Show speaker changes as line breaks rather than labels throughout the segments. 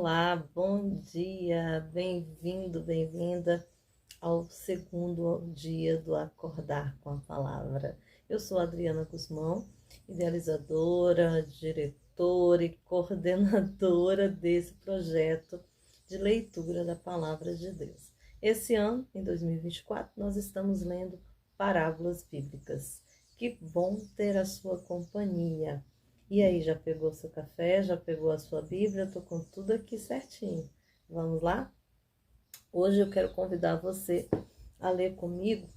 Olá, bom dia, bem-vindo, bem-vinda ao segundo dia do Acordar com a Palavra. Eu sou Adriana Guzmão, idealizadora, diretora e coordenadora desse projeto de leitura da Palavra de Deus. Esse ano, em 2024, nós estamos lendo parábolas bíblicas. Que bom ter a sua companhia. E aí, já pegou seu café? Já pegou a sua Bíblia? Estou com tudo aqui certinho. Vamos lá? Hoje eu quero convidar você a ler comigo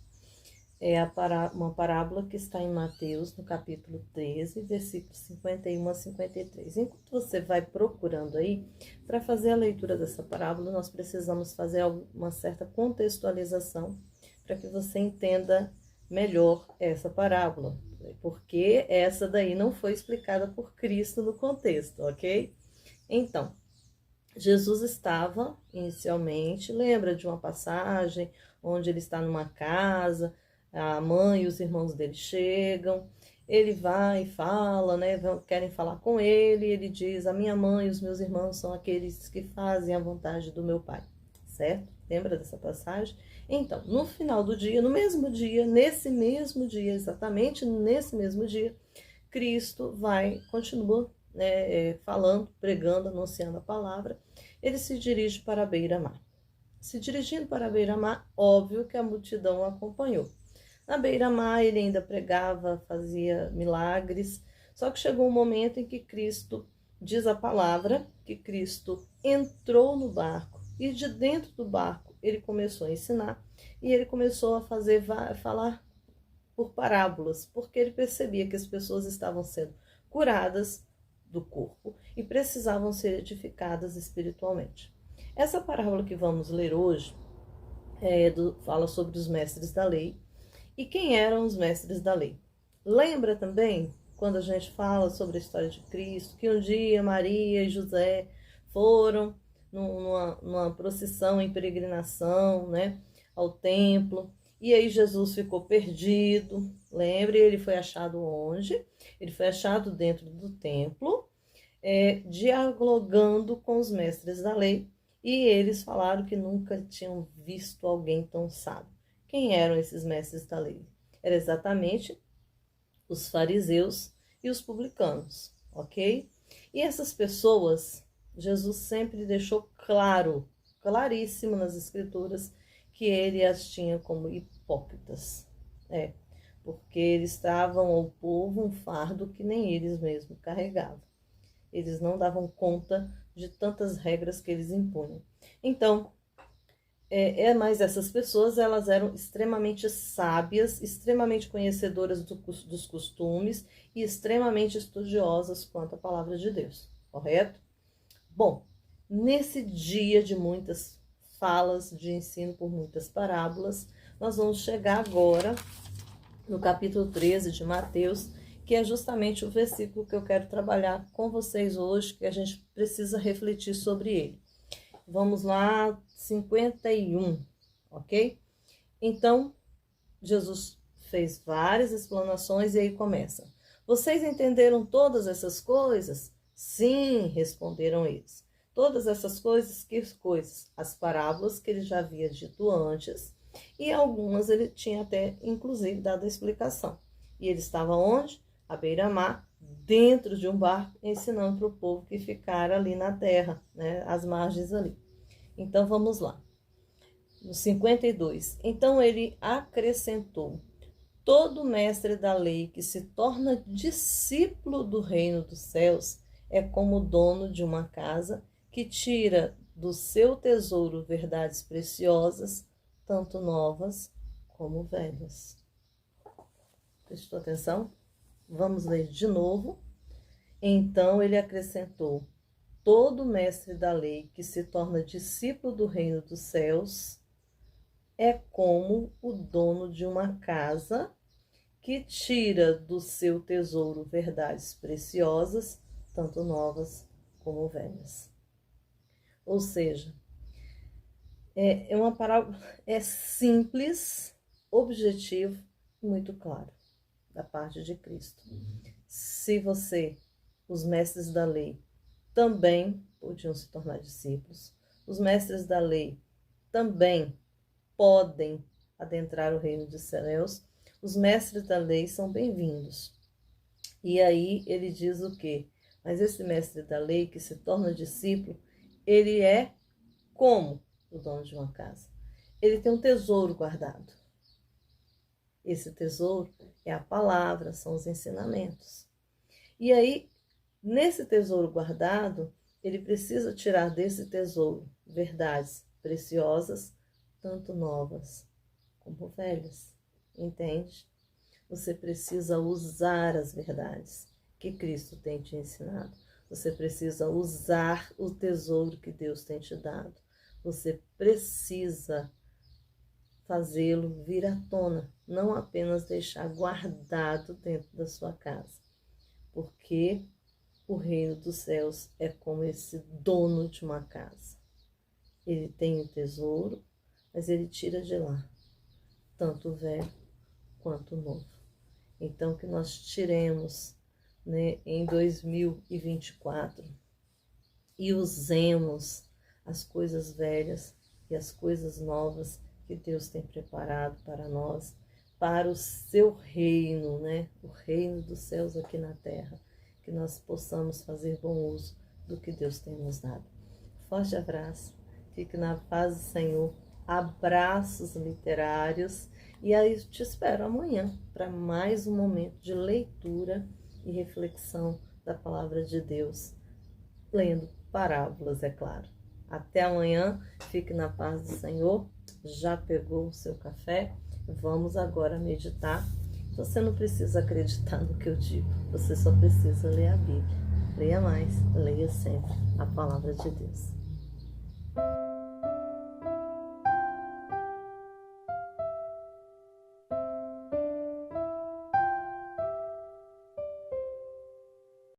uma parábola que está em Mateus, no capítulo 13, versículos 51 a 53. Enquanto você vai procurando aí, para fazer a leitura dessa parábola, nós precisamos fazer uma certa contextualização para que você entenda melhor essa parábola, porque essa daí não foi explicada por Cristo no contexto, ok? Então, Jesus estava inicialmente, lembra de uma passagem onde ele está numa casa, a mãe e os irmãos dele chegam, ele vai e fala, né? Querem falar com ele, ele diz: a minha mãe e os meus irmãos são aqueles que fazem a vontade do meu Pai, certo? Lembra dessa passagem? Então, no final do dia, no mesmo dia, nesse mesmo dia, exatamente nesse mesmo dia, Cristo continua, né, falando, pregando, anunciando a palavra. Ele se dirige para a beira-mar. Se dirigindo para a beira-mar, óbvio que a multidão o acompanhou. Na beira-mar ele ainda pregava, fazia milagres, só que chegou um momento em que Cristo, diz a palavra, que Cristo entrou no barco e de dentro do barco ele começou a ensinar e ele começou a falar por parábolas, porque ele percebia que as pessoas estavam sendo curadas do corpo e precisavam ser edificadas espiritualmente. Essa parábola que vamos ler hoje fala sobre os mestres da lei. E quem eram os mestres da lei? Lembra também, quando a gente fala sobre a história de Cristo, que um dia Maria e José foram numa procissão em peregrinação, né, ao templo, e aí Jesus ficou perdido. Lembre, ele foi achado onde? Ele foi achado dentro do templo, dialogando com os mestres da lei, e eles falaram que nunca tinham visto alguém tão sábio. Quem eram esses mestres da lei? Era exatamente os fariseus e os publicanos, ok? E essas pessoas, Jesus sempre deixou claro, claríssimo nas escrituras, que ele as tinha como hipócritas. Porque eles travam ao povo um fardo que nem eles mesmos carregavam. Eles não davam conta de tantas regras que eles impunham. Então, mas essas pessoas, elas eram extremamente sábias, extremamente conhecedoras dos costumes e extremamente estudiosas quanto à palavra de Deus, correto? Bom, nesse dia de muitas falas de ensino por muitas parábolas, nós vamos chegar agora no capítulo 13 de Mateus, que é justamente o versículo que eu quero trabalhar com vocês hoje, que a gente precisa refletir sobre ele. Vamos lá, 51, ok? Então, Jesus fez várias explanações e aí começa. Vocês entenderam todas essas coisas? Sim, responderam eles. Todas essas coisas, que coisas? As parábolas que ele já havia dito antes, e algumas ele tinha até, inclusive, dado a explicação. E ele estava onde? À beira-mar, dentro de um barco, ensinando para o povo que ficara ali na terra, né, às margens ali. Então, vamos lá. No 52. Então, ele acrescentou: todo mestre da lei que se torna discípulo do reino dos céus é como o dono de uma casa que tira do seu tesouro verdades preciosas, tanto novas como velhas. Prestou atenção? Vamos ler de novo. Então ele acrescentou: todo mestre da lei que se torna discípulo do reino dos céus é como o dono de uma casa que tira do seu tesouro verdades preciosas, tanto novas como velhas. Ou seja, é uma parábola, simples, objetivo e muito claro, da parte de Cristo. Se você, os mestres da lei, também podiam se tornar discípulos. Os mestres da lei também podem adentrar o reino dos céus. Os mestres da lei são bem-vindos. E aí ele diz o quê? Mas esse mestre da lei que se torna discípulo, ele é como o dono de uma casa. Ele tem um tesouro guardado. Esse tesouro é a palavra, são os ensinamentos. E aí, nesse tesouro guardado, ele precisa tirar desse tesouro verdades preciosas, tanto novas como velhas. Entende? Você precisa usar as verdades que Cristo tem te ensinado. Você precisa usar o tesouro que Deus tem te dado. Você precisa fazê-lo vir à tona, não apenas deixar guardado dentro da sua casa. Porque o reino dos céus é como esse dono de uma casa. Ele tem o tesouro, mas ele tira de lá, tanto o velho quanto o novo. Então, que nós tiremos, né, em 2024 e usemos as coisas velhas e as coisas novas que Deus tem preparado para nós, para o seu reino, né? O reino dos céus aqui na terra, que nós possamos fazer bom uso do que Deus tem nos dado. Forte abraço, fique na paz do Senhor, abraços literários, e aí te espero amanhã para mais um momento de leitura e reflexão da palavra de Deus, lendo parábolas, é claro. Até amanhã, fique na paz do Senhor. Já pegou o seu café? Vamos agora meditar. Você não precisa acreditar no que eu digo, você só precisa ler a Bíblia. Leia mais, leia sempre a palavra de Deus.